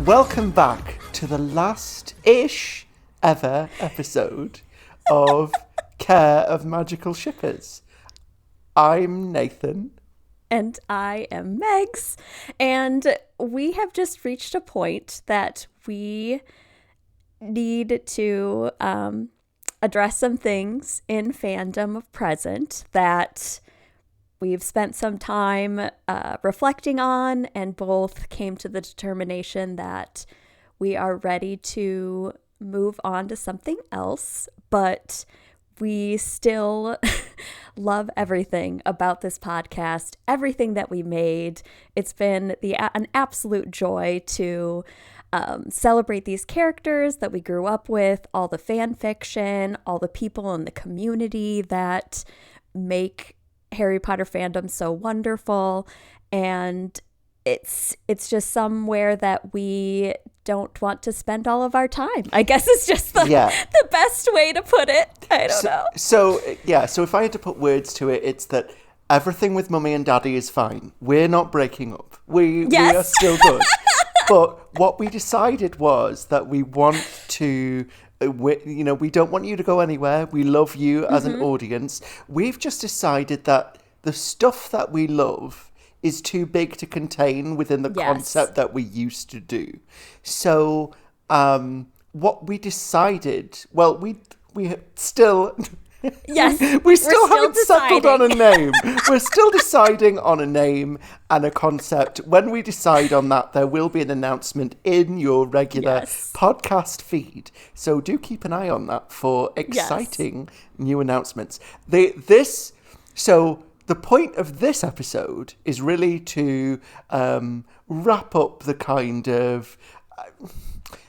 Welcome back to the last-ish ever episode of Care of Magical Shippers. I'm Nathan. And I am Megs. And we have just reached a point that we need to address some things in fandom of present that we've spent some time reflecting on, and both came to the determination that we are ready to move on to something else, but we still love everything about this podcast, everything that we made. It's been an absolute joy to celebrate these characters that we grew up with, all the fan fiction, all the people in the community that make Harry Potter fandom so wonderful. And it's just somewhere that we don't want to spend all of our time, I guess, is just the best way to put it. I don't know. So if I had to put words to it, it's that everything with Mummy and Daddy is fine. We're not breaking up. We are still good. But what we decided was that we want to, we don't want you to go anywhere. We love you as an audience. We've just decided that the stuff that we love is too big to contain within the concept that we used to do. So what we decided, well, we still... Yes, we still haven't settled on a name. We're still deciding on a name and a concept. When we decide on that, there will be an announcement in your regular podcast feed. So do keep an eye on that for exciting new announcements. So the point of this episode is really to wrap up the kind of...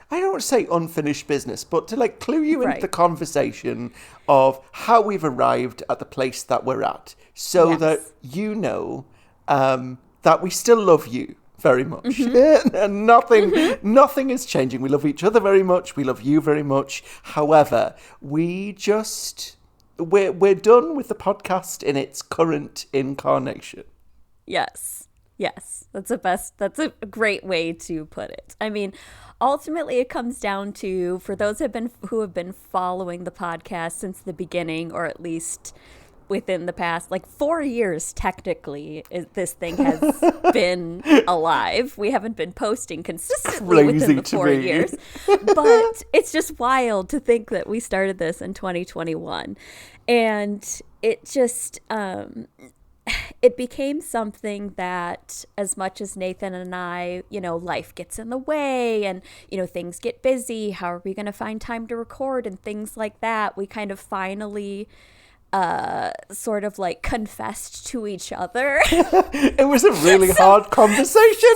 I don't want to say unfinished business, but to clue you into the conversation of how we've arrived at the place that we're at, so that you know that we still love you very much, and nothing is changing. We love each other very much. We love you very much. However, we're done with the podcast in its current incarnation. Yes, that's a great way to put it. I mean, ultimately, it comes down to, for those who have been following the podcast since the beginning, or at least within the past 4 years, technically, this thing has been alive. We haven't been posting consistently within the 4 years, but it's just wild to think that we started this in 2021, and it just it became something that, as much as Nathan and I, life gets in the way and, things get busy, how are we going to find time to record and things like that, we kind of finally sort of confessed to each other. It was a really hard conversation.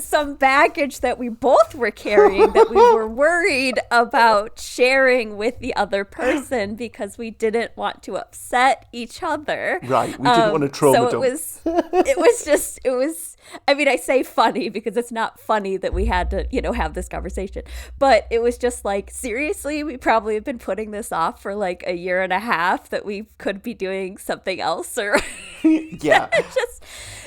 Some baggage that we both were carrying that we were worried about sharing with the other person because we didn't want to upset each other. Right, we didn't want to trauma dump. It was. I mean, I say funny because it's not funny that we had to, have this conversation. But it was just seriously, we probably have been putting this off for a year and a half, that we could be doing something else. Or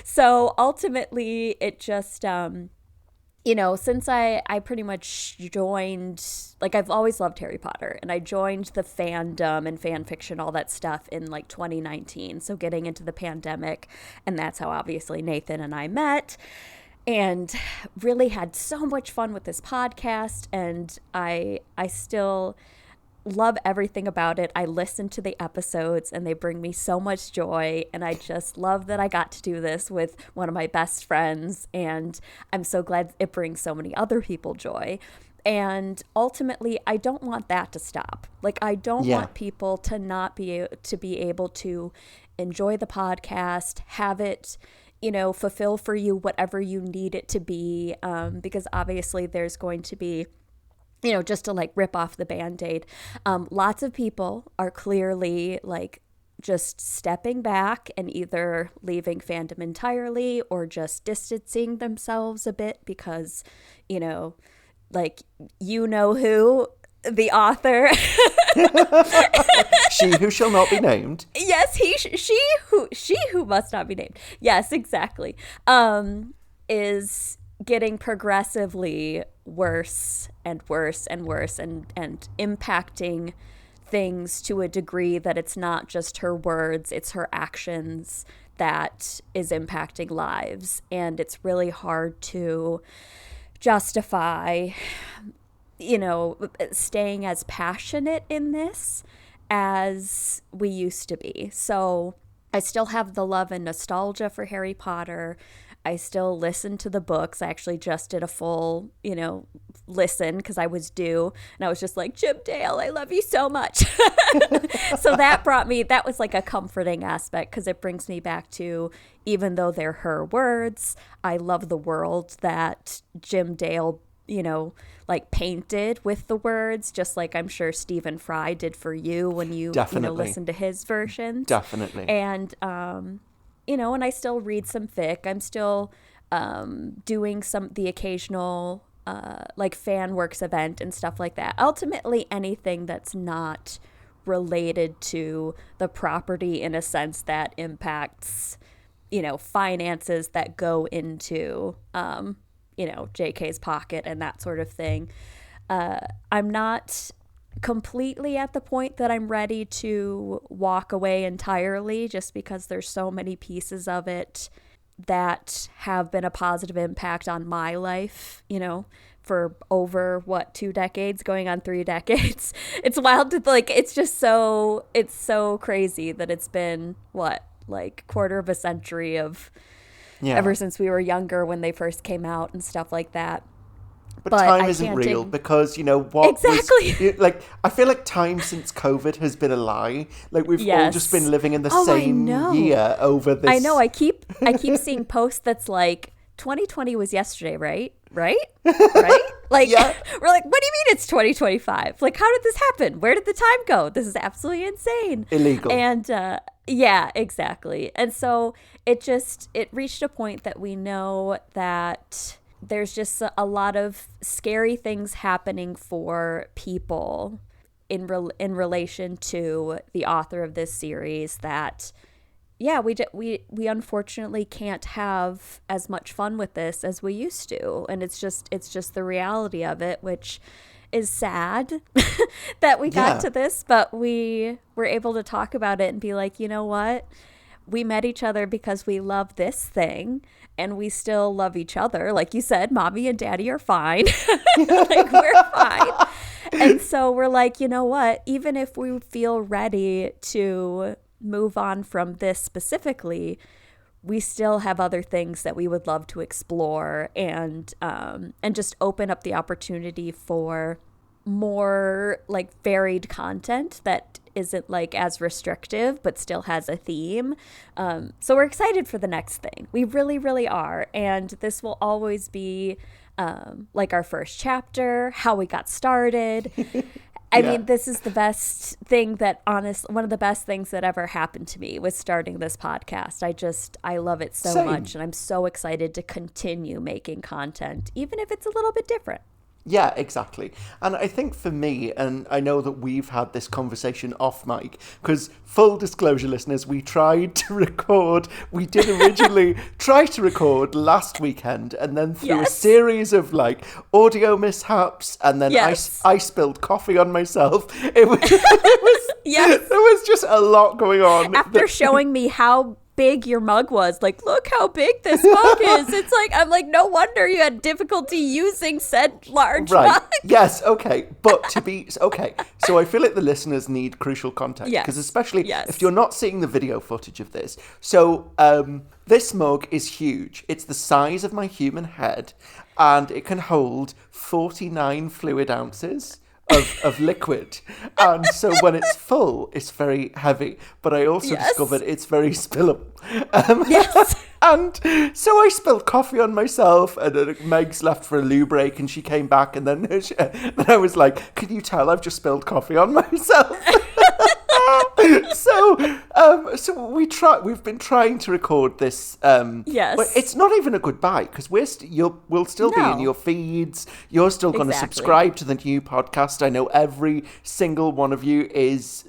so ultimately, it just, since I pretty much joined, I've always loved Harry Potter, and I joined the fandom and fan fiction, all that stuff in 2019. So getting into the pandemic, and that's how obviously Nathan and I met, and really had so much fun with this podcast. And I still love everything about it. I listen to the episodes and they bring me so much joy, and I just love that I got to do this with one of my best friends, and I'm so glad it brings so many other people joy. And ultimately, I don't want that to stop. I don't want people to not be able to enjoy the podcast, have it, fulfill for you whatever you need it to be, because obviously there's going to be, just to rip off the Band-Aid. Lots of people are clearly just stepping back and either leaving fandom entirely or just distancing themselves a bit because, who, the author. She who shall not be named. Yes, she who must not be named. Yes, exactly. Is getting progressively worse and worse and worse, and impacting things to a degree that it's not just her words, it's her actions that is impacting lives. And it's really hard to justify, staying as passionate in this as we used to be. So I still have the love and nostalgia for Harry Potter. I still listen to the books. I actually just did a full, listen because I was due. And I was just like, Jim Dale, I love you so much. So that was like a comforting aspect, because it brings me back to, even though they're her words, I love the world that Jim Dale, like painted with the words, just like I'm sure Stephen Fry did for you when you, listened to his versions. Definitely. And, and I still read some fic. I'm still doing the occasional like fan works event and stuff like that. Ultimately, anything that's not related to the property in a sense that impacts, finances that go into, JK's pocket and that sort of thing. I'm not completely at the point that I'm ready to walk away entirely, just because there's so many pieces of it that have been a positive impact on my life, for over 2 decades, going on 3 decades. It's wild to it's so crazy that it's been quarter of a century of ever since we were younger when they first came out and stuff like that. But time isn't real because, what exactly. I feel like time since COVID has been a lie. Like, we've all just been living in the same year over this. I know. I keep seeing posts that's like, 2020 was yesterday, right? Right? Like, yeah. We're like, what do you mean it's 2025? Like, how did this happen? Where did the time go? This is absolutely insane. Illegal. And, yeah, exactly. And so it reached a point that we know that there's just a lot of scary things happening for people in relation to the author of this series that, we unfortunately can't have as much fun with this as we used to. And it's just the reality of it, which is sad that we got to this, but we were able to talk about it and be like, you know what? We met each other because we love this thing, and we still love each other. Like you said, mommy and daddy are fine. Like, we're fine. And so we're like, you know what? Even if we feel ready to move on from this specifically, we still have other things that we would love to explore, and just open up the opportunity for more varied content that isn't as restrictive but still has a theme. So we're excited for the next thing. We really, really are. And this will always be our first chapter, how we got started. I mean, this is the best thing one of the best things that ever happened to me was starting this podcast. I love it so much, and I'm so excited to continue making content, even if it's a little bit different. Yeah, exactly. And I think for me, and I know that we've had this conversation off mic, because full disclosure, listeners, we did originally try to record last weekend, and then through a series of audio mishaps, and then I spilled coffee on myself. It was there was just a lot going on. After showing me how big your mug was, look how big this mug is. It's I'm no wonder you had difficulty using said large mug. Yes, okay. But so I feel like the listeners need crucial context, because especially if you're not seeing the video footage of this. So this mug is huge. It's the size of my human head, and it can hold 49 fluid ounces of liquid, and so when it's full, it's very heavy. But I also discovered it's very spillable. And so I spilled coffee on myself, and then Megs left for a loo break, and she came back, and then I was like, "Can you tell I've just spilled coffee on myself?" So we've been trying to record this. But it's not even a goodbye, because we'll still be in your feeds. You're still going to subscribe to the new podcast. I know every single one of you is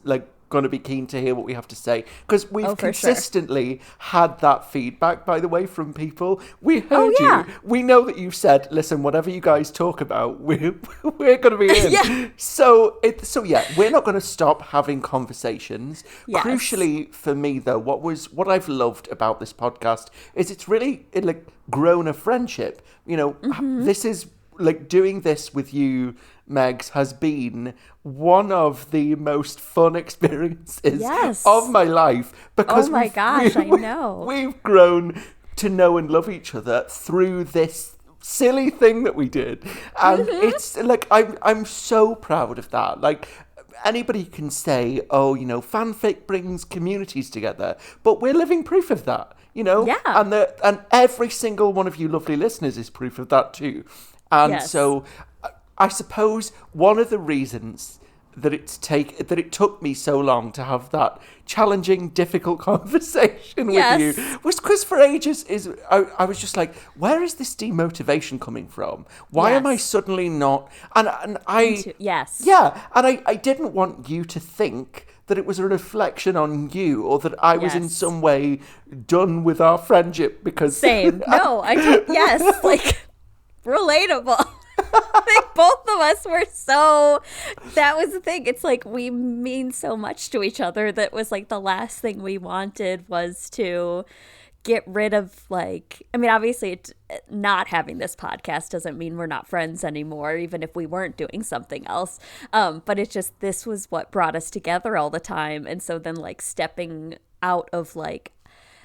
going to be keen to hear what we have to say, because we've for consistently had that feedback, by the way, from people. We heard you. We know that you've said, listen, whatever you guys talk about, we're going to be in. So we're not going to stop having conversations. Crucially for me, though, what I've loved about this podcast is it's really grown a friendship. This is doing this with you, Megs, has been one of the most fun experiences of my life, because I know. We've grown to know and love each other through this silly thing that we did. And it's I'm so proud of that. Anybody can say, fanfic brings communities together, but we're living proof of that, and every single one of you lovely listeners is proof of that too. And so I suppose one of the reasons that it took me so long to have that challenging, difficult conversation with you was because for ages I was just like, where is this demotivation coming from? Why am I suddenly not? And I didn't want you to think that it was a reflection on you, or that I was in some way done with our friendship because No, relatable. I think both of us were that was the thing. It's we mean so much to each other that was the last thing we wanted was to get rid of obviously not having this podcast doesn't mean we're not friends anymore, even if we weren't doing something else. But it's just, this was what brought us together all the time. And so then stepping out of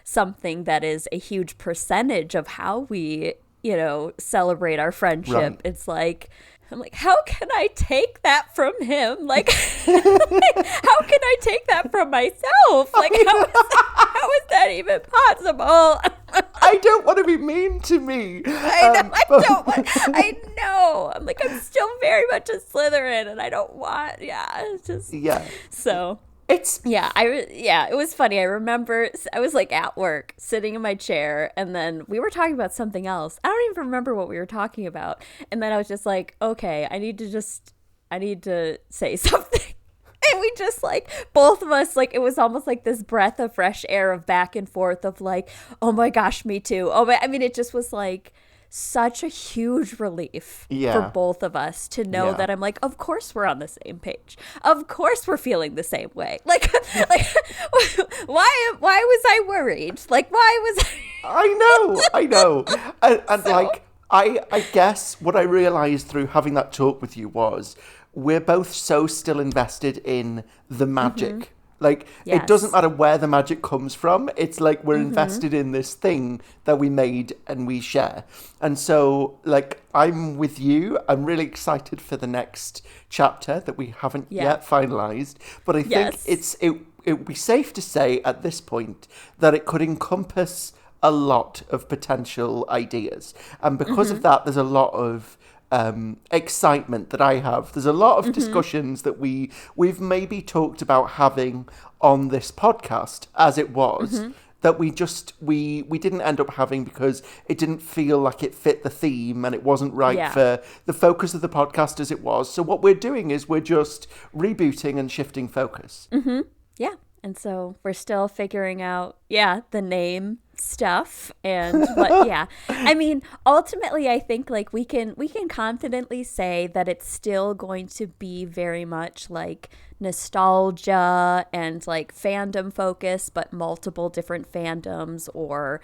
something that is a huge percentage of how we celebrate our friendship. Right. It's I'm how can I take that from him? How can I take that from myself? How is that even possible? I don't want to be mean to me. I know. I'm still very much a Slytherin, and I don't want. So. It was funny. I remember I was at work sitting in my chair, and then we were talking about something else. I don't even remember what we were talking about. And then I was just okay, I need to say something. And we just both of us, it was almost this breath of fresh air of back and forth of oh my gosh, me too. It just was such a huge relief for both of us to know that I'm of course we're on the same page. Of course we're feeling the same way. Why was I worried? Why was I know. And so, I guess what I realized through having that talk with you was we're both so still invested in the magic. It doesn't matter where the magic comes from. It's we're invested in this thing that we made and we share. And so, I'm with you. I'm really excited for the next chapter that we haven't yet finalized. But I think it would be safe to say at this point that it could encompass a lot of potential ideas. And because of that, there's a lot of excitement that I have. There's a lot of discussions that we've maybe talked about having on this podcast as it was that we didn't end up having because it didn't feel like it fit the theme and it wasn't right for the focus of the podcast as it was. So what we're doing is we're just rebooting and shifting focus. Yeah. And so we're still figuring out, the name stuff and ultimately I think we can confidently say that it's still going to be very much nostalgia and fandom focus, but multiple different fandoms or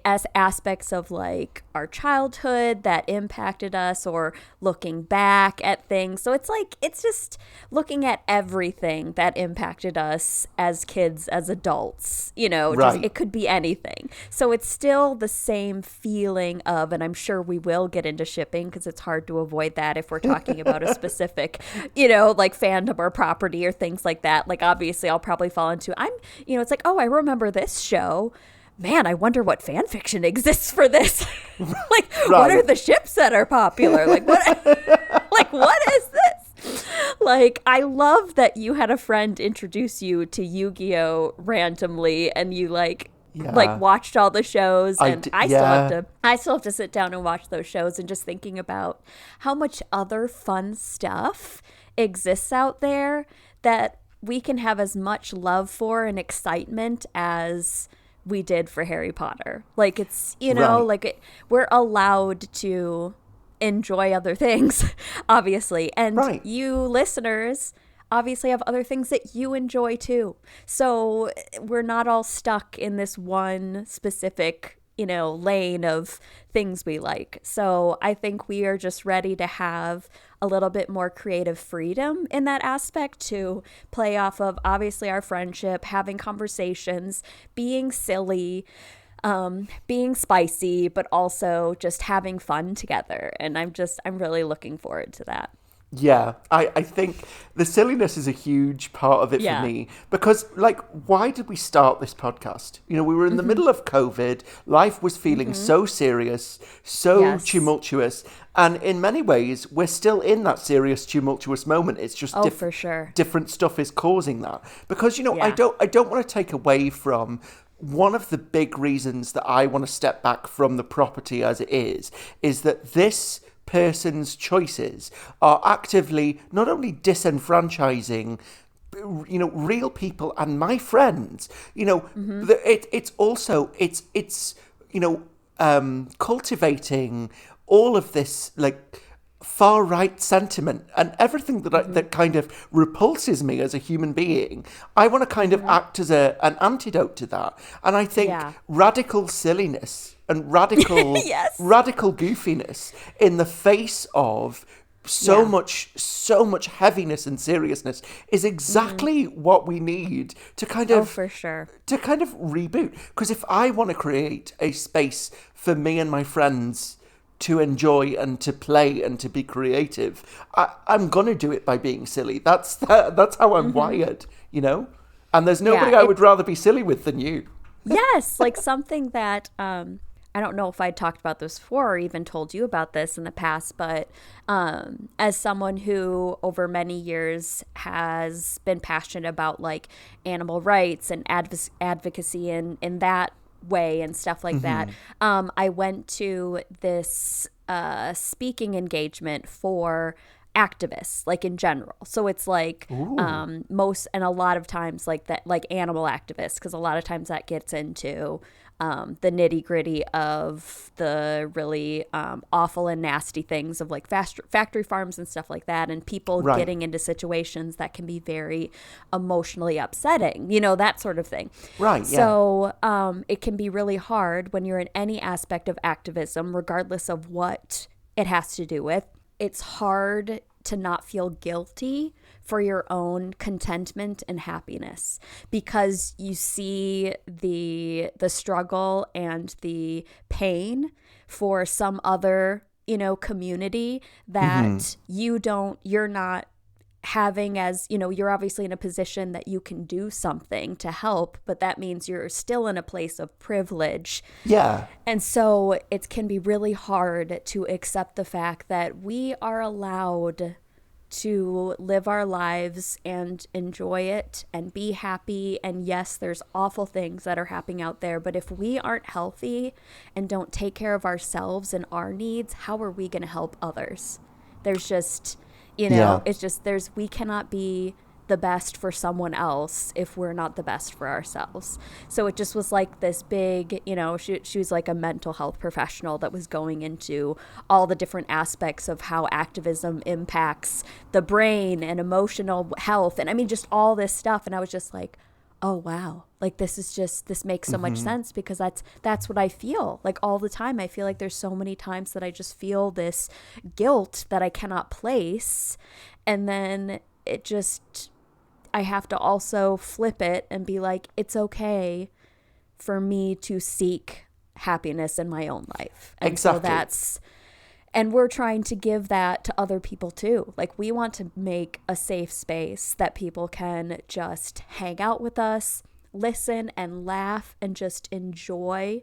as aspects of our childhood that impacted us, or looking back at things. So it's just looking at everything that impacted us as kids, as adults, just, it could be anything. So it's still the same feeling of, and I'm sure we will get into shipping because it's hard to avoid that if we're talking about a specific, fandom or property or things like that. Obviously I'll probably fall into, it's oh, I remember this show. Man, I wonder what fan fiction exists for this. What are the ships that are popular? What is this? I love that you had a friend introduce you to Yu-Gi-Oh! Randomly, and you watched all the shows, and I still have to sit down and watch those shows, and just thinking about how much other fun stuff exists out there that we can have as much love for and excitement as we did for Harry Potter. Like, it's, you know, Right. like we're allowed to enjoy other things, obviously. And Right. you listeners obviously have other things that you enjoy too. So we're not all stuck in this one specific, you know, lane of things we like. So I think we are just ready to have a little bit more creative freedom in that aspect to play off of obviously our friendship, having conversations, being silly, being spicy, but also just having fun together. And I'm really looking forward to that. Yeah, I think the silliness is a huge part of it for Yeah. me because, like, why did we start this podcast? You know, we were in the middle of COVID, life was feeling so serious, so Yes. tumultuous, and in many ways, we're still in that serious, tumultuous moment. It's just For sure. different stuff is causing that. Because, you know, Yeah. I don't want to take away from one of the big reasons that I want to step back from the property as it is that this person's choices are actively not only disenfranchising, you know, real people and my friends. You know, it's also it's you know, cultivating all of this like far right sentiment and everything that that kind of repulses me as a human being. I want to kind of act as an antidote to that, and I think Yeah. radical silliness and radical Yes. radical goofiness in the face of so Yeah. much heaviness and seriousness is exactly what we need to kind of For sure. to kind of reboot. Because if I want to create a space for me and my friends to enjoy and to play and to be creative, I'm gonna do it by being silly. That's how I'm wired, you know. And there's nobody Yeah, I would rather be silly with than you. Yes, like something that I don't know if I talked about this before or even told you about this in the past, but as someone who over many years has been passionate about like animal rights and advocacy in that way and stuff like that, I went to this speaking engagement for activists, like in general. So it's like most and a lot of times like that, like animal activists, because a lot of times that gets into the nitty gritty of the really awful and nasty things of like factory farms and stuff like that, and people Right. getting into situations that can be very emotionally upsetting, you know, that sort of thing. Right, yeah. So it can be really hard when you're in any aspect of activism, regardless of what it has to do with. It's hard to not feel guilty for your own contentment and happiness because you see the struggle and the pain for some other, you know, community that you're not having, as you know, you're obviously in a position that you can do something to help, but that means you're still in a place of privilege. Yeah. And so it can be really hard to accept the fact that we are allowed to live our lives and enjoy it and be happy. And yes, there's awful things that are happening out there, but if we aren't healthy and don't take care of ourselves and our needs, how are we going to help others? There's just, you know, Yeah. it's just we cannot be the best for someone else if we're not the best for ourselves. So it just was like this big, you know, she was like a mental health professional that was going into all the different aspects of how activism impacts the brain and emotional health. And I mean, just all this stuff. And I was just like, oh, wow. Like, this makes so much sense because that's what I feel like all the time. I feel like there's so many times that I just feel this guilt that I cannot place. And then it just, I have to also flip it and be like, it's okay for me to seek happiness in my own life. And Exactly. so and we're trying to give that to other people too. Like, we want to make a safe space that people can just hang out with us, listen and laugh and just enjoy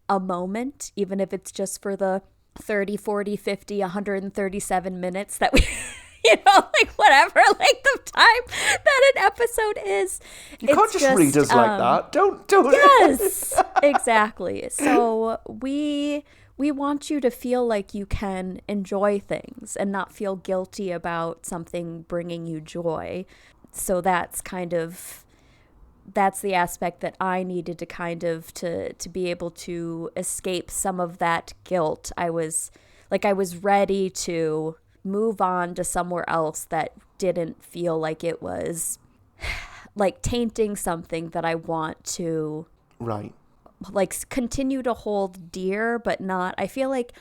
a moment, even if it's just for the 30, 40, 50, 137 minutes that we, you know, like whatever length of time that an episode is. You can't just read us like that. Don't. Yes, exactly. So we want you to feel like you can enjoy things and not feel guilty about something bringing you joy. So that's the aspect that I needed to kind of to be able to escape some of that guilt. I was ready to move on to somewhere else that didn't feel like it was like tainting something that I want to Right. like continue to hold dear, but not. I feel like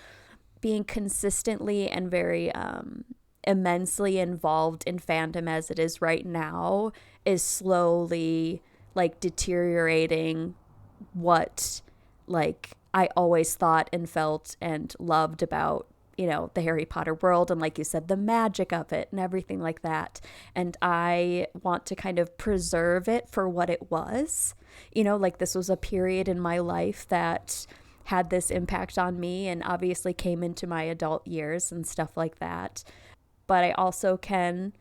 being consistently and very immensely involved in fandom as it is right now is slowly like deteriorating what like I always thought and felt and loved about, you know, the Harry Potter world, and like you said, the magic of it and everything like that. And I want to kind of preserve it for what it was. You know, like this was a period in my life that had this impact on me and obviously came into my adult years and stuff like that. But I also can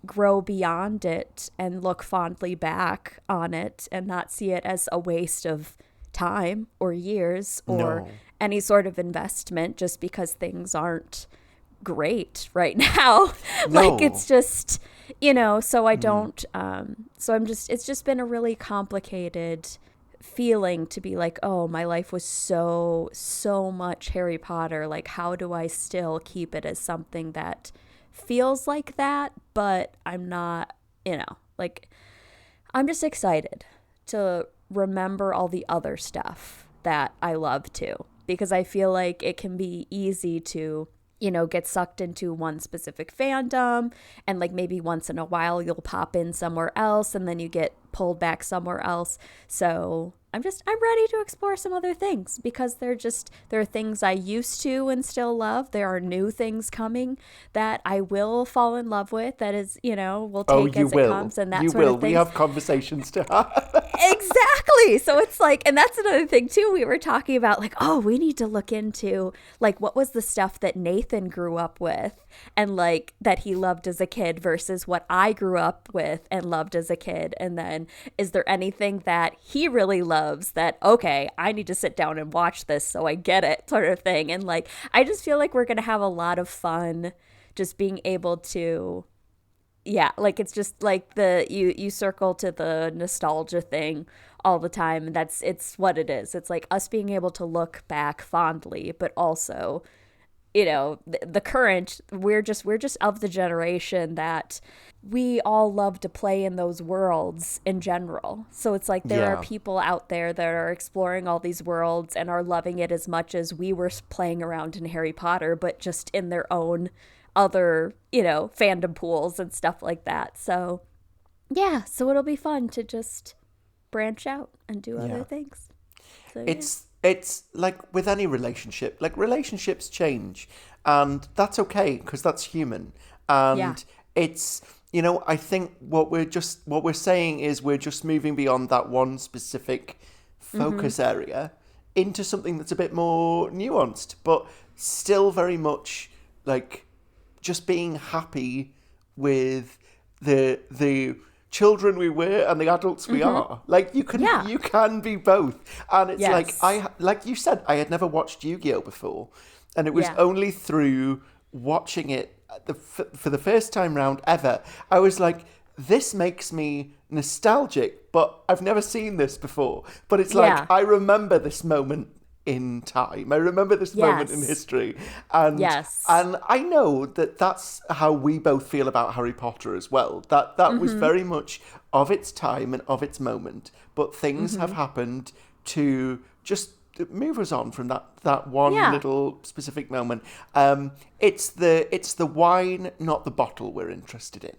grow beyond it and look fondly back on it and not see it as a waste of time or years or No. any sort of investment just because things aren't great right now. No. Like it's just, you know, so I don't it's just been a really complicated feeling to be like, oh, my life was so much Harry Potter, like how do I still keep it as something that feels like that, but I'm not, you know, like I'm just excited to remember all the other stuff that I love too, because I feel like it can be easy to, you know, get sucked into one specific fandom and like maybe once in a while you'll pop in somewhere else and then you get pulled back somewhere else. So I'm ready to explore some other things because there are things I used to and still love. There are new things coming that I will fall in love with. That is, you know, will take as it comes and that you sort will. of thing. We have conversations to have. Exactly. So it's like, and that's another thing too. We were talking about like, oh, we need to look into like what was the stuff that Nathan grew up with and like that he loved as a kid versus what I grew up with and loved as a kid. And then is there anything that he really loves that, okay, I need to sit down and watch this so I get it sort of thing. And like, I just feel like we're going to have a lot of fun just being able to, yeah, like it's just like you circle to the nostalgia thing all the time. And it's what it is. It's like us being able to look back fondly, but also, you know, the current, we're just of the generation that we all love to play in those worlds in general. So it's like there are people out there that are exploring all these worlds and are loving it as much as we were playing around in Harry Potter, but just in their own other, you know, fandom pools and stuff like that. So yeah, so it'll be fun to just branch out and do other things. So, It's like with any relationship, like relationships change and that's okay because that's human. And it's, you know, I think what we're saying is we're just moving beyond that one specific focus area into something that's a bit more nuanced, but still very much like just being happy with the children we were and the adults we are. Like you can be both. And it's like you said, I had never watched Yu-Gi-Oh before, and it was only through watching it for the first time round ever, I was like, this makes me nostalgic, but I've never seen this before. But it's like, I remember this moment in time. I remember this moment in history. And and I know that that's how we both feel about Harry Potter as well. That was very much of its time and of its moment. But things have happened to just move us on from that one little specific moment. It's the wine, not the bottle we're interested in.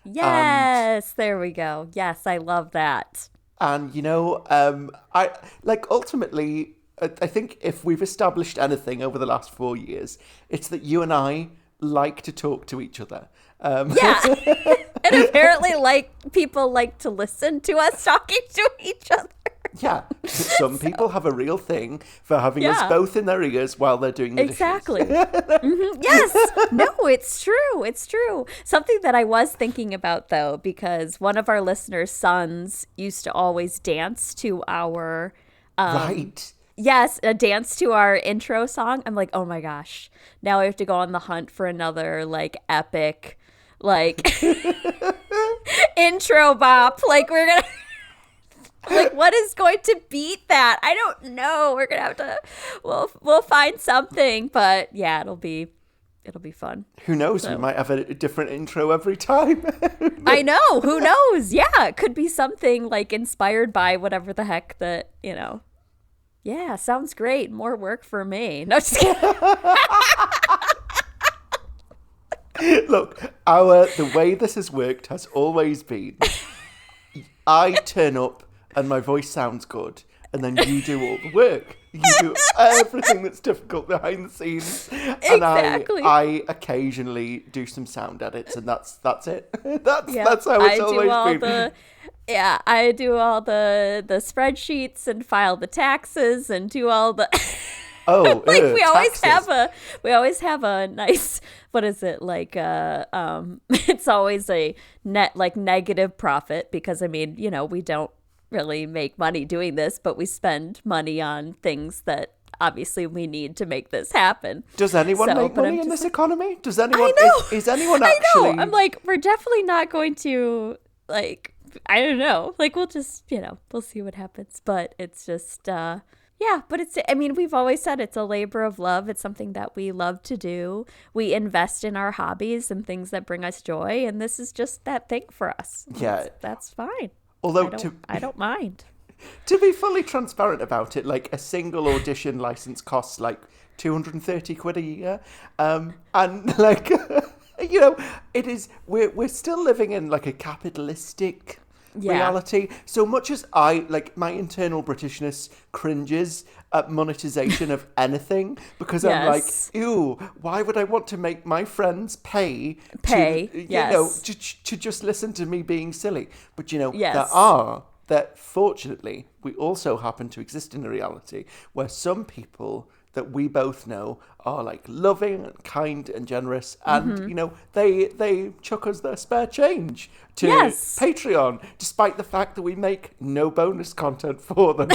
Yes, there we go. Yes, I love that. And, you know, I like ultimately, I think if we've established anything over the last 4 years, it's that you and I like to talk to each other. Yeah. And apparently people like to listen to us talking to each other. Yeah. Some people have a real thing for having us both in their ears while they're doing the dishes. Yes. No, it's true. It's true. Something that I was thinking about, though, because one of our listeners' sons used to always dance to our... right. Yes, a dance to our intro song. I'm like, oh my gosh. Now I have to go on the hunt for another, like, epic, like, intro bop. Like, we're gonna like, what is going to beat that? I don't know. We're gonna have to we'll find something, but yeah, it'll be fun. Who knows? So. We might have a different intro every time. I know. Who knows? Yeah, it could be something like inspired by whatever the heck that, you know. Yeah, sounds great. More work for me. No, just kidding. Look, the way this has worked has always been I turn up and my voice sounds good, and then you do all the work. You do everything that's difficult behind the scenes. Exactly. And I occasionally do some sound edits, and that's it. That's how it's always been. I do all the spreadsheets and file the taxes and do all the Oh, like we taxes. always have a nice, what is it, like it's always a net like negative profit, because I mean, you know, we don't really make money doing this, but we spend money on things that obviously we need to make this happen. Does anyone make money in this economy? Does anyone? Is anyone actually? I know. I'm like, we're definitely not going to, like, I don't know. Like, we'll just, you know, we'll see what happens. But it's just, yeah. But it's, I mean, we've always said it's a labor of love. It's something that we love to do. We invest in our hobbies and things that bring us joy, and this is just that thing for us. Yeah, that's fine. Although I don't mind. To be fully transparent about it, like, a single audition license costs like 230 quid a year, and like, you know, it is. We're still living in like a capitalistic reality. So much as I like, my internal Britishness cringes at monetization of anything, because I'm like, ew, why would I want to make my friends pay to, you know, to just listen to me being silly? But you know, that fortunately we also happen to exist in a reality where some people that we both know are like loving and kind and generous, and you know, they chuck us their spare change to Patreon, despite the fact that we make no bonus content for them.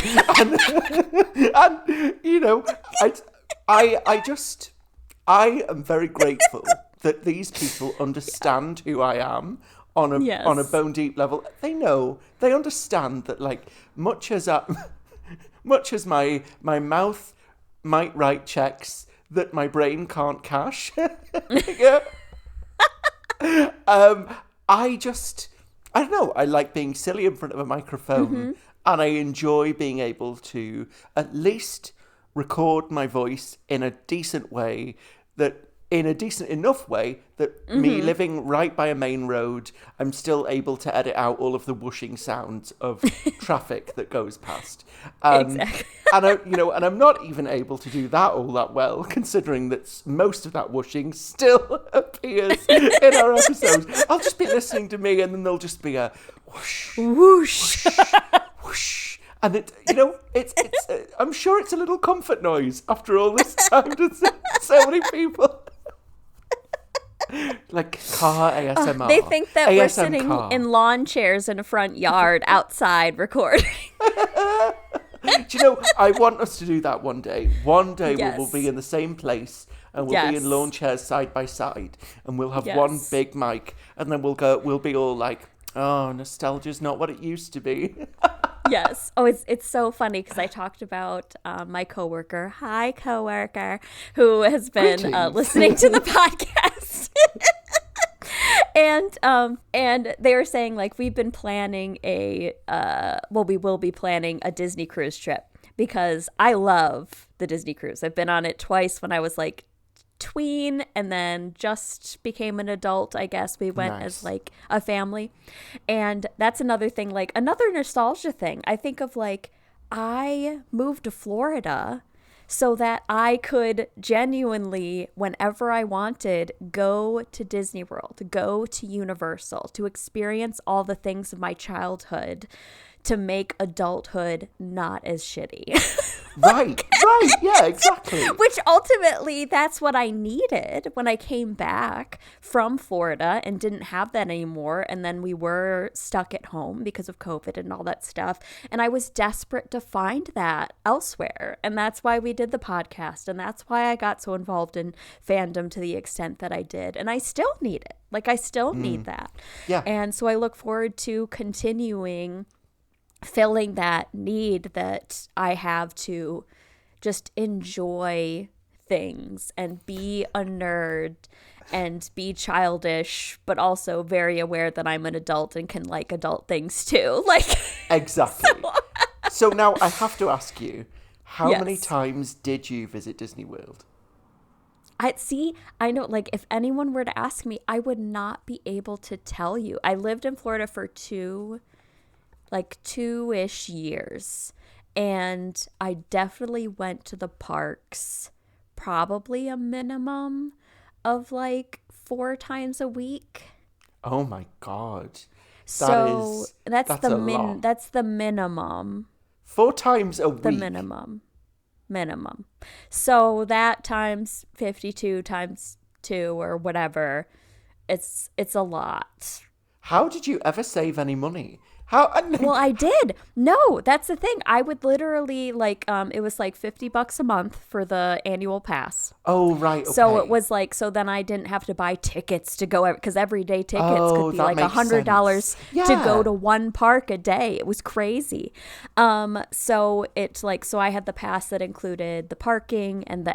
and you know, I am very grateful that these people understand who I am on a bone deep level. They understand that, like, much as my mouth might write checks that my brain can't cash. I don't know, I like being silly in front of a microphone, and I enjoy being able to at least record my voice in a decent way, in a decent enough way that me living right by a main road, I'm still able to edit out all of the whooshing sounds of traffic that goes past. Exactly. And I'm not even able to do that all that well, considering that most of that whooshing still appears in our episodes. I'll just be listening to me, and then there'll just be a whoosh, whoosh, whoosh. And it's I'm sure it's a little comfort noise after all this time to so many people. Like car ASMR. They think that we're sitting car. in lawn chairs in a front yard outside recording. Do you know, I want us to do that one day. One day we'll be in the same place, and we'll be in lawn chairs side by side, and we'll have one big mic, and then we'll be all like, oh, nostalgia's not what it used to be. Yes. Oh, it's so funny because I talked about my coworker, who has been listening to the podcast. And they were saying, like, we've been planning we will be planning a Disney cruise trip, because I love the Disney cruise. I've been on it twice when I was like tween, and then just became an adult. I guess we went as like a family, and that's another thing, like another nostalgia thing. I think of, like, I moved to Florida so that I could genuinely, whenever I wanted, go to Disney World, go to Universal, to experience all the things of my childhood, to make adulthood not as shitty. Right, yeah, exactly. Which ultimately, that's what I needed when I came back from Florida and didn't have that anymore. And then we were stuck at home because of COVID and all that stuff. And I was desperate to find that elsewhere. And that's why we did the podcast. And that's why I got so involved in fandom to the extent that I did. And I still need it. Like, I still need that. Yeah. And so I look forward to continuing filling that need that I have to just enjoy things and be a nerd and be childish, but also very aware that I'm an adult and can like adult things too. Like, exactly. So now I have to ask you, how Yes. many times did you visit Disney World? I know, like, if anyone were to ask me, I would not be able to tell you. I lived in Florida for 2-ish years. And I definitely went to the parks probably a minimum of like 4 times a week. Oh my God. So that's a lot. that's the minimum. 4 times a week. The minimum. So that times 52 times 2 or whatever, it's a lot. How did you ever save any money? How? Well, I did. No, that's the thing. I would literally like, it was like $50 a month for the annual pass. Oh, right. Okay. So it was like, so then I didn't have to buy tickets to go, because everyday tickets could be that like makes $100 sense. to Yeah. go to one park a day. It was crazy. So it's like, so I had the pass that included the parking and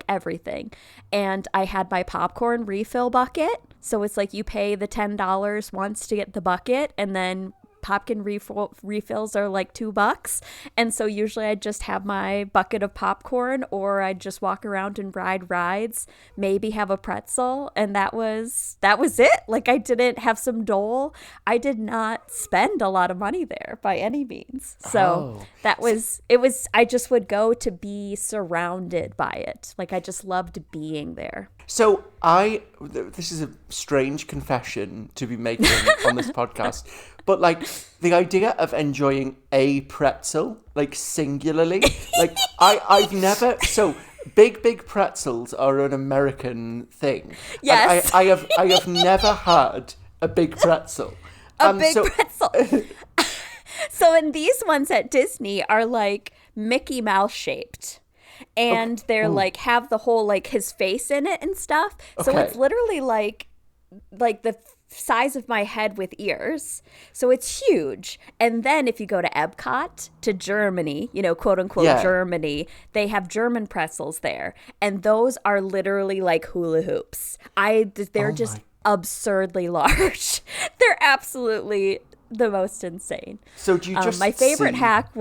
everything. And I had my popcorn refill bucket. So it's like you pay the $10 once to get the bucket, and then popcorn refills are like $2. And so usually I'd just have my bucket of popcorn, or I'd just walk around and ride rides, maybe have a pretzel, and that was it. Like, I didn't have some dole. I did not spend a lot of money there by any means. So I just would go to be surrounded by it. Like, I just loved being there. So this is a strange confession to be making on this podcast, but like the idea of enjoying a pretzel, like singularly, like I've never, so big pretzels are an American thing. Yes. And I have never had a big pretzel. Pretzel. So, and these ones at Disney are like Mickey Mouse shaped. And they're like, have the whole, like, his face in it and stuff. So Okay. it's literally like the size of my head with ears. So it's huge. And then if you go to Epcot, to Germany, quote unquote Germany, they have German pretzels there. And those are literally like hula hoops. They're just absurdly large. They're absolutely the most insane. So do you just my favorite hack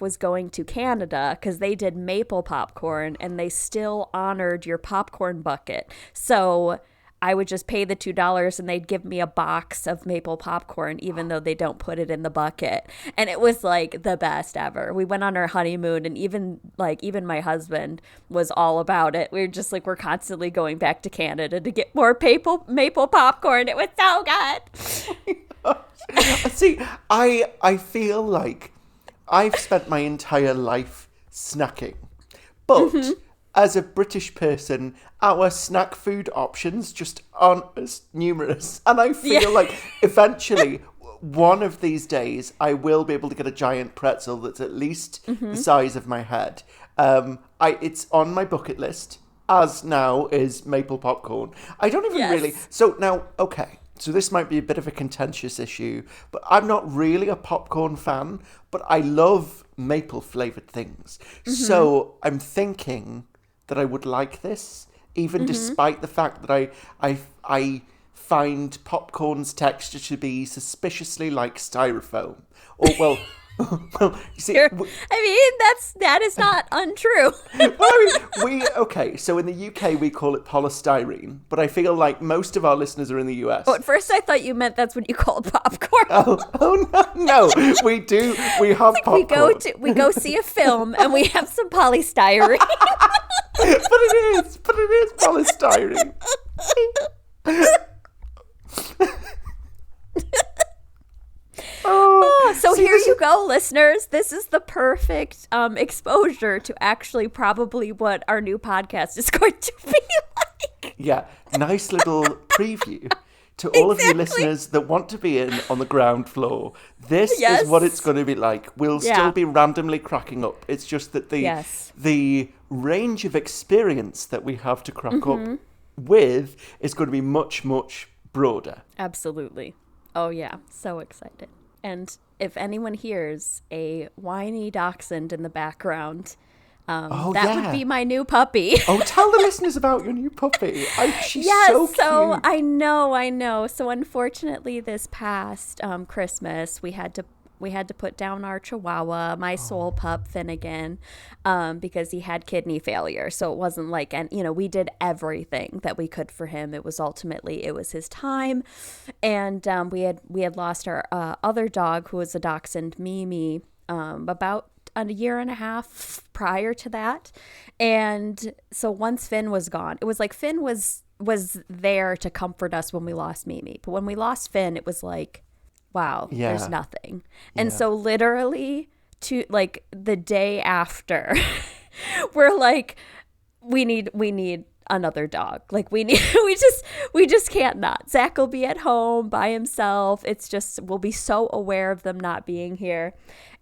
was going to Canada, because they did maple popcorn and they still honored your popcorn bucket. So I would just pay the $2 and they'd give me a box of maple popcorn, even though they don't put it in the bucket. And it was like the best ever. We went on our honeymoon, and even my husband was all about it. We were just like, we're constantly going back to Canada to get more maple popcorn. It was so good. See, I feel like I've spent my entire life snacking, but as a British person, our snack food options just aren't as numerous. And I feel like eventually, one of these days, I will be able to get a giant pretzel that's at least the size of my head. It's on my bucket list, as now is maple popcorn. I don't even really... So now, okay. So this might be a bit of a contentious issue, but I'm not really a popcorn fan, but I love maple-flavoured things. So I'm thinking that I would like this, even despite the fact that I find popcorn's texture to be suspiciously like styrofoam. Or, well, you see... that is not untrue. So in the UK we call it polystyrene, but I feel like most of our listeners are in the US. Oh, at first I thought you meant that's what you called popcorn. No, we do. We have popcorn. We go see a film and we have some polystyrene. but it is polystyrene. Oh So here you go, listeners. This is the perfect exposure to actually probably what our new podcast is going to be like. Yeah, nice little preview to all of you listeners that want to be in on the ground floor. This is what it's going to be like. We'll still be randomly cracking up. It's just that the range of experience that we have to crack up with is going to be much, much broader. Absolutely. Oh, yeah. So excited. And if anyone hears a whiny dachshund in the background, that would be my new puppy. Oh, tell the listeners about your new puppy. She's so cute. So I know. So unfortunately, this past Christmas, we had to put down our Chihuahua, my soul pup Finnegan, because he had kidney failure. So it wasn't like, and we did everything that we could for him. It was his time, and we had lost our other dog, who was a dachshund, Mimi, about a year and a half prior to that. And so once Finn was gone, it was like Finn was there to comfort us when we lost Mimi. But when we lost Finn, it was like, wow, there's nothing. And so literally to like the day after, we're like, we need another dog. Like we just can't not. Zach will be at home by himself. It's just, we'll be so aware of them not being here.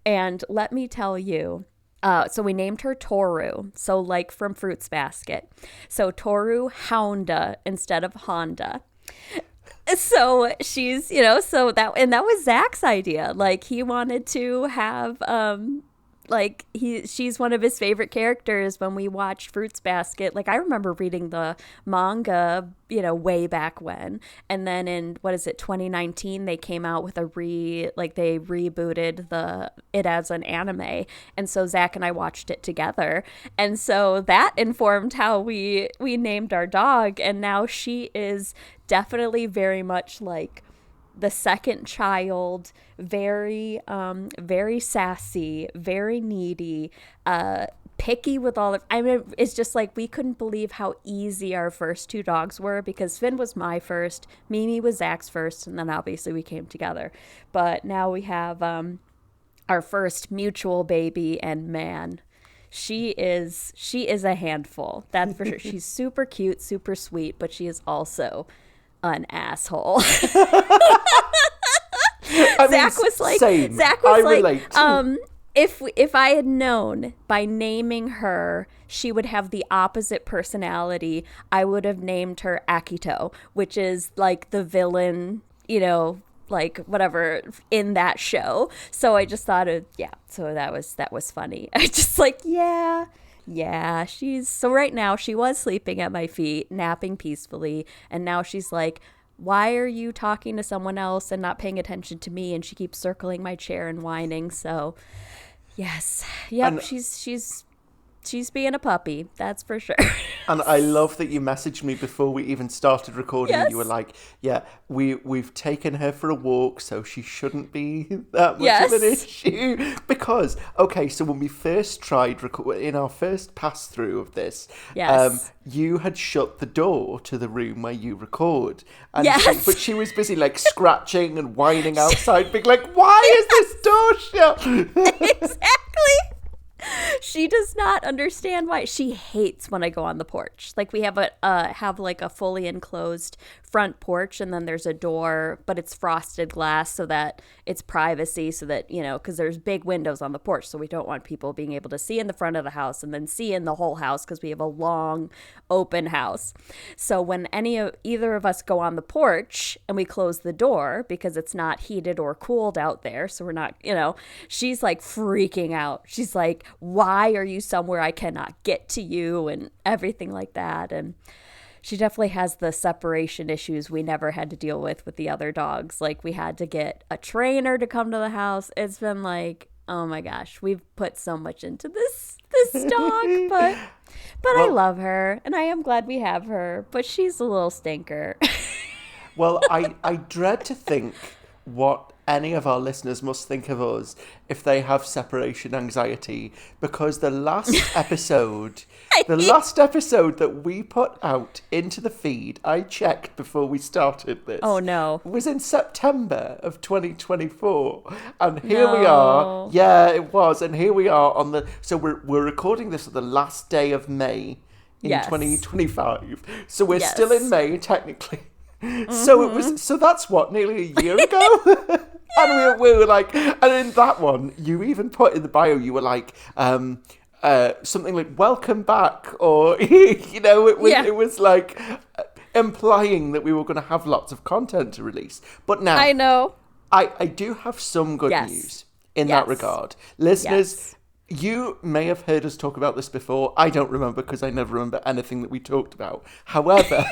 And let me tell you, so we named her Toru, so like from Fruits Basket. So Toru Hounda instead of Honda. So she's, so that was Zach's idea. Like he wanted to have, she's one of his favorite characters when we watched Fruits Basket. Like I remember reading the manga, way back when. And then in 2019, they came out with they rebooted it as an anime. And so Zach and I watched it together. And so that informed how we named our dog. And now she is definitely very much like the second child, very sassy, very needy, picky with all of, it's just like, we couldn't believe how easy our first two dogs were, because Finn was my first, Mimi was Zach's first, and then obviously we came together. But now we have our first mutual baby, and man, she is a handful, that's for sure. She's super cute, super sweet, but she is also an asshole. Zach was like, if I had known by naming her she would have the opposite personality, I would have named her Akito, which is like the villain, like whatever in that show. So I just thought so that was funny. I just like, yeah, so right now she was sleeping at my feet, napping peacefully, and now she's like, why are you talking to someone else and not paying attention to me? And she keeps circling my chair and whining. So yes, and she's being a puppy, that's for sure. And I love that you messaged me before we even started recording. Yes. You were like, we've taken her for a walk, so she shouldn't be that much of an issue. Because, so when we first tried in our first pass through of this, you had shut the door to the room where you record. And but she was busy like scratching and whining outside, being like, why is this door shut? Exactly. She does not understand why. She hates when I go on the porch. Like we have a fully enclosed front porch, and then there's a door, but it's frosted glass so that it's privacy, so that, because there's big windows on the porch, so we don't want people being able to see in the front of the house and then see in the whole house, because we have a long open house. So when either of us go on the porch and we close the door because it's not heated or cooled out there, so we're not, she's like freaking out. She's like, why are you somewhere I cannot get to you, and everything like that. And she definitely has the separation issues we never had to deal with the other dogs. Like we had to get a trainer to come to the house. It's been like, oh my gosh, we've put so much into this dog, but I love her, and I am glad we have her, but she's a little stinker. Well, I dread to think what any of our listeners must think of us if they have separation anxiety, because the last episode that we put out into the feed, I checked before we started this. Oh no. Was in September of 2024. And here we are. Yeah, it was. And here we are so we're recording this on the last day of May in 2025. So we're still in May technically. So that's what, nearly a year ago? And we were like, and in that one, you even put in the bio, you were like, something like, welcome back, or, it was like implying that we were going to have lots of content to release. But now, I know. I do have some good news in that regard. Listeners, you may have heard us talk about this before. I don't remember, because I never remember anything that we talked about. However...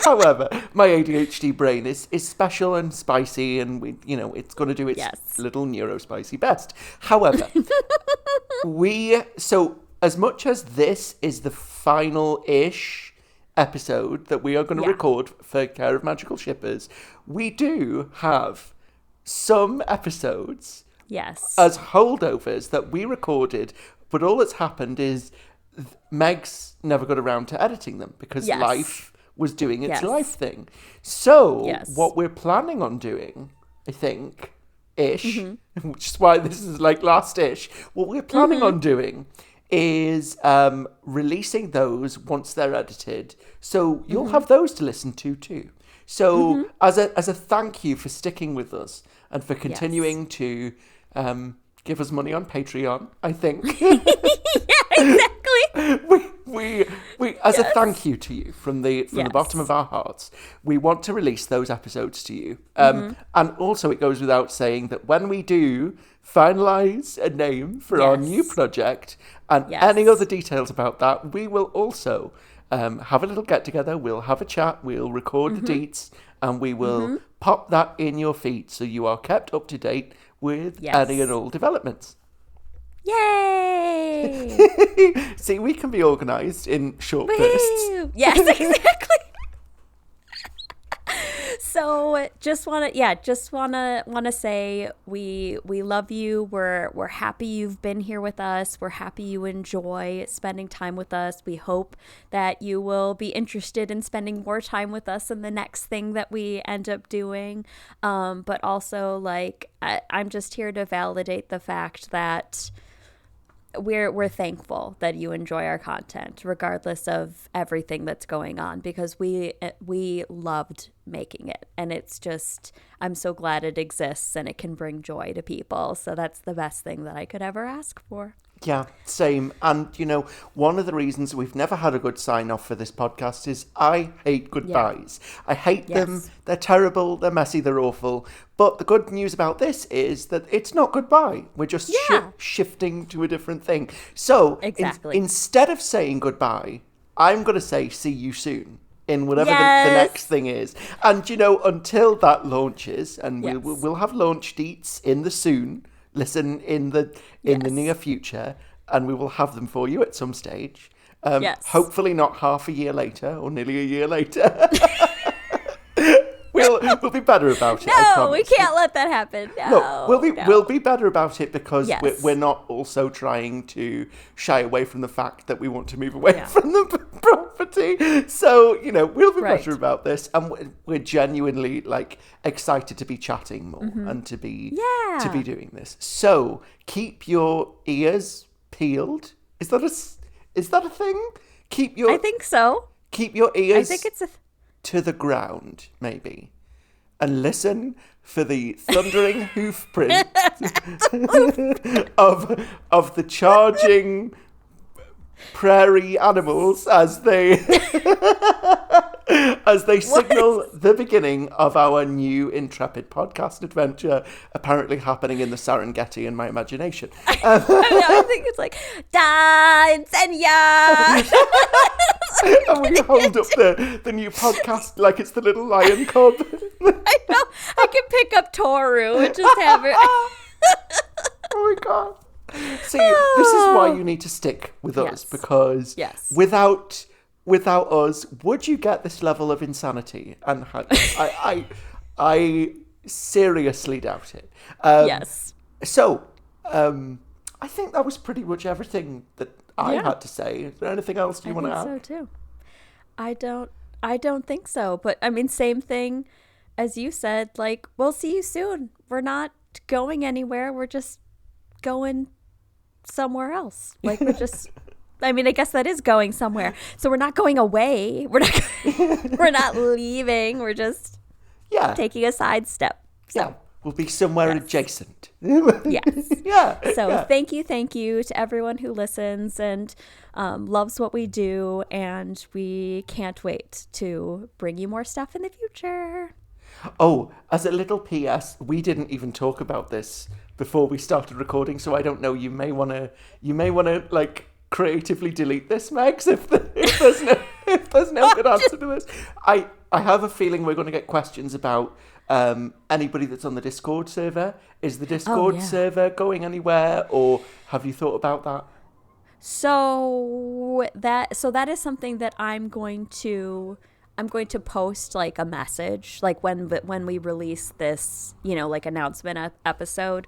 However, my ADHD brain is special and spicy, and it's going to do its little neurospicy best. However, so as much as this is the final-ish episode that we are going to record for Care of Magical Shippers, we do have some episodes as holdovers that we recorded, but all that's happened is Meg's never got around to editing them because life was doing its life thing. So what we're planning on doing, I think, which is why this is like last-ish, what we're planning on doing is releasing those once they're edited. So you'll have those to listen to too. So as a thank you for sticking with us and for continuing to give us money on Patreon, I think. Exactly. We as a thank you to you from the bottom of our hearts, we want to release those episodes to you. And also it goes without saying that when we do finalize a name for our new project and any other details about that, we will also have a little get together. We'll have a chat. We'll record the deets, and we will pop that in your feed so you are kept up to date with any and all developments. Yay! See, we can be organised in short bursts. Yes, exactly. So just wanna say we love you. We're happy you've been here with us. We're happy you enjoy spending time with us. We hope that you will be interested in spending more time with us in the next thing that we end up doing. But also, I'm just here to validate the fact that we're thankful that you enjoy our content regardless of everything that's going on, because we loved making it, and it's just, I'm so glad it exists and it can bring joy to people. So that's the best thing that I could ever ask for. Yeah, same. And, one of the reasons we've never had a good sign-off for this podcast is I hate goodbyes. I hate them. They're terrible. They're messy. They're awful. But the good news about this is that it's not goodbye. We're just shifting to a different thing. So instead of saying goodbye, I'm going to say see you soon in whatever the next thing is. And, until that launches, and we'll have launch deets in the soon. Listen in the near future, and we will have them for you at some stage. Hopefully not half a year later or nearly a year later. We'll be better about it. No, we can't let that happen. No, we'll be better about it, because we're not also trying to shy away from the fact that we want to move away from the property. So we'll be better about this, and we're genuinely excited to be chatting more and to be doing this. So keep your ears peeled. Is that a thing? I think so. Keep your ears. I think it's to the ground, maybe, and listen for the thundering hoof print of the charging prairie animals as they signal the beginning of our new intrepid podcast adventure, apparently happening in the Serengeti in my imagination. I think it's like dance and and we hold up the new podcast like it's the little lion cub. I know. I can pick up Toru and just have her. Oh my god. See, this is why you need to stick with us, because without us, would you get this level of insanity? And I seriously doubt it. Yes. So, I think that was pretty much everything that I had to say. Is there anything else you want to add? I think so too. I don't think so. But I mean, same thing as you said, like, we'll see you soon. We're not going anywhere. We're just going somewhere else. Like, we're just, I mean, I guess that is going somewhere. So we're not going away. We're not leaving. We're just taking a sidestep. So, we'll be somewhere adjacent. Yes. So thank you to everyone who listens and loves what we do. And we can't wait to bring you more stuff in the future. Oh, as a little PS, we didn't even talk about this before we started recording, so I don't know. You may want to like creatively delete this, Megs, if there's no good answer to this. I have a feeling we're going to get questions about anybody that's on the Discord server. Is the Discord server going anywhere, or have you thought about that? So that is something that I'm going to post like a message, like when we release this, like announcement episode,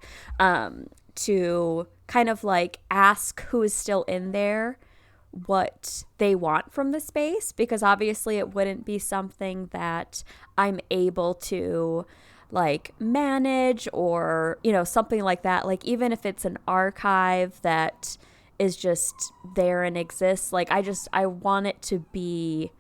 to kind of like ask who is still in there what they want from the space, because obviously it wouldn't be something that I'm able to like manage or, something like that. Like, even if it's an archive that is just there and exists, like I want it to be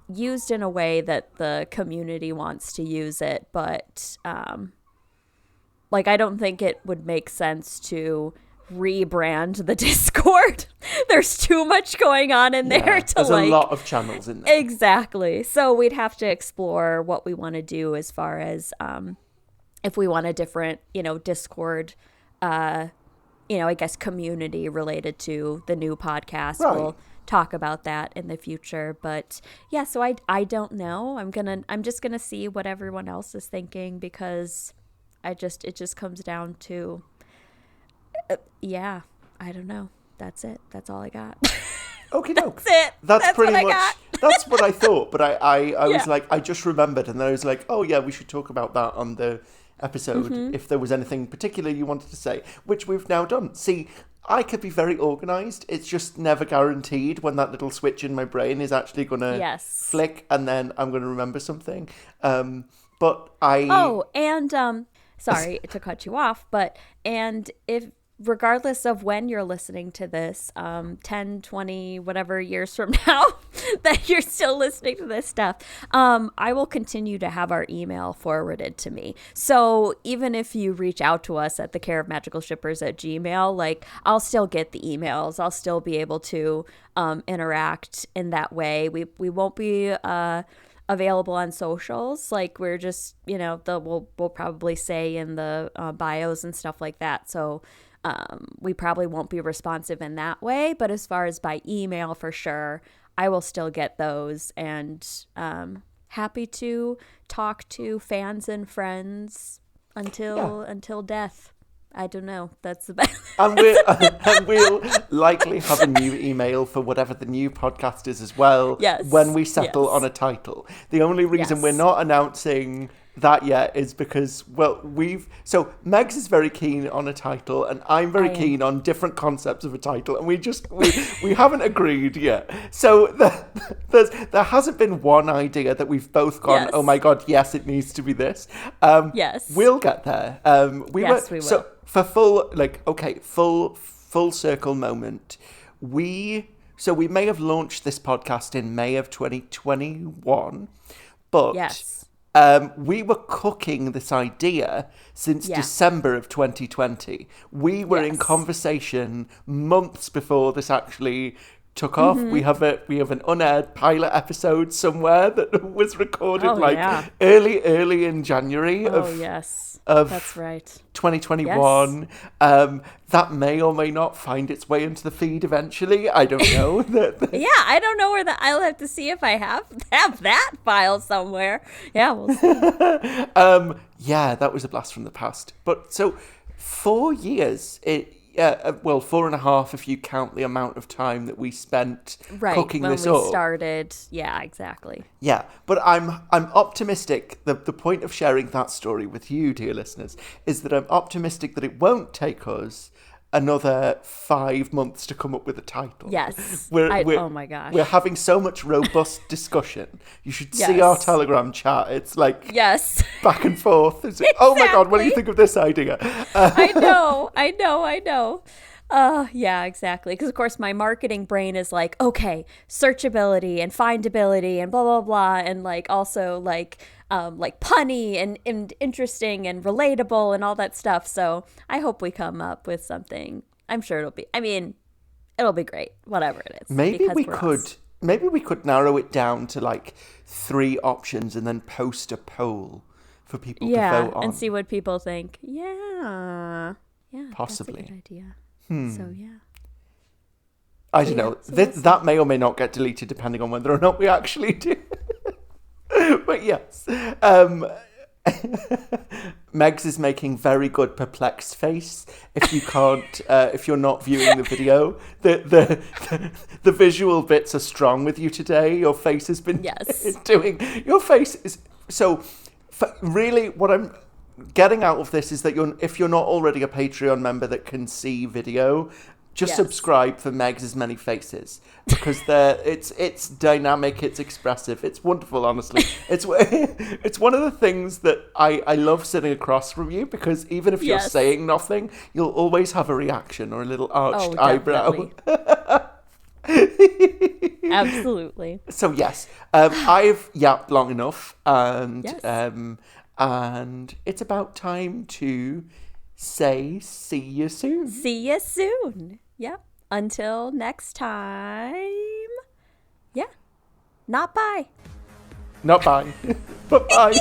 used in a way that the community wants to use it. But I don't think it would make sense to rebrand the Discord. There's too much going on in there to there's a lot of channels in there. Exactly. So we'd have to explore what we want to do as far as if we want a different, Discord I guess community related to the new podcast. Right. We'll talk about that in the future. But yeah, so I don't know. I'm just gonna see what everyone else is thinking, because it just comes down to I don't know. That's it. That's all I got. Okay, that's it. That's pretty what much. I got. That's what I thought. But I was like, I just remembered, and then I was like, oh yeah, we should talk about that on the episode if there was anything particular you wanted to say, which we've now done. See, I could be very organised. It's just never guaranteed when that little switch in my brain is actually going to flick, and then I'm going to remember something. But I... Oh, and sorry to cut you off, and if regardless of when you're listening to this, 10, 20, whatever years from now that you're still listening to this stuff, I will continue to have our email forwarded to me. So even if you reach out to us at thecareofmagicalshippers@gmail.com, like, I'll still get the emails. I'll still be able to interact in that way. We won't be available on socials. Like, we're just, we'll probably say in the bios and stuff like that. So we probably won't be responsive in that way, but as far as by email, for sure, I will still get those, and happy to talk to fans and friends until death. I don't know. That's the best. And we'll likely have a new email for whatever the new podcast is as well. Yes. When we settle on a title. The only reason we're not announcing that yet is because, so Megs is very keen on a title, and I'm very keen on different concepts of a title, and we haven't agreed yet. So there hasn't been one idea that we've both gone, oh my God, yes, it needs to be this. Yes. We'll get there. We will. So for full circle moment, we may have launched this podcast in May of 2021, but we were cooking this idea since December of 2020. We were in conversation months before this actually took off. We have an unaired pilot episode somewhere that was recorded early in January that's right, 2021. That may or may not find its way into the feed eventually. I don't know. I don't know where I'll have to see if I have that file somewhere. Yeah, we'll see. That was a blast from the past. But so 4 years, Yeah, well, 4.5 if you count the amount of time that we spent cooking this when up. we started. Yeah, exactly. Yeah, but I'm optimistic. The point of sharing that story with you, dear listeners, is that I'm optimistic that it won't take us another 5 months to come up with a title. Yes. Oh my gosh. We're having so much robust discussion. You should see our Telegram chat. It's like back and forth. It's like, oh my God, what do you think of this idea? I know. Yeah, exactly. Because, of course, my marketing brain is like, okay, searchability and findability and blah, blah, blah. And, like, also, like punny and interesting and relatable and all that stuff. So I hope we come up with something. I'm sure it'll be great, whatever it is. Maybe we could narrow it down to, like, 3 options and then post a poll for people to vote on. And see what people think. Yeah, possibly. That's a good idea. So, yeah. I don't know. That may or may not get deleted depending on whether or not we actually do. But yes. Megs is making very good perplexed face. If you can't, if you're not viewing the video, the visual bits are strong with you today. Your face has been doing. Your face is so. Really, what I'm getting out of this is that if you're not already a Patreon member that can see video, just subscribe for Megs' many faces, because it's dynamic, it's expressive, it's wonderful. Honestly, it's one of the things that I love sitting across from you, because even if you're saying nothing, you'll always have a reaction or a little arched eyebrow. Absolutely. So yes, I've yapped long enough, and and it's about time to say see you soon. See you soon. Yep. Until next time. Yeah. Not bye. Not bye. But bye.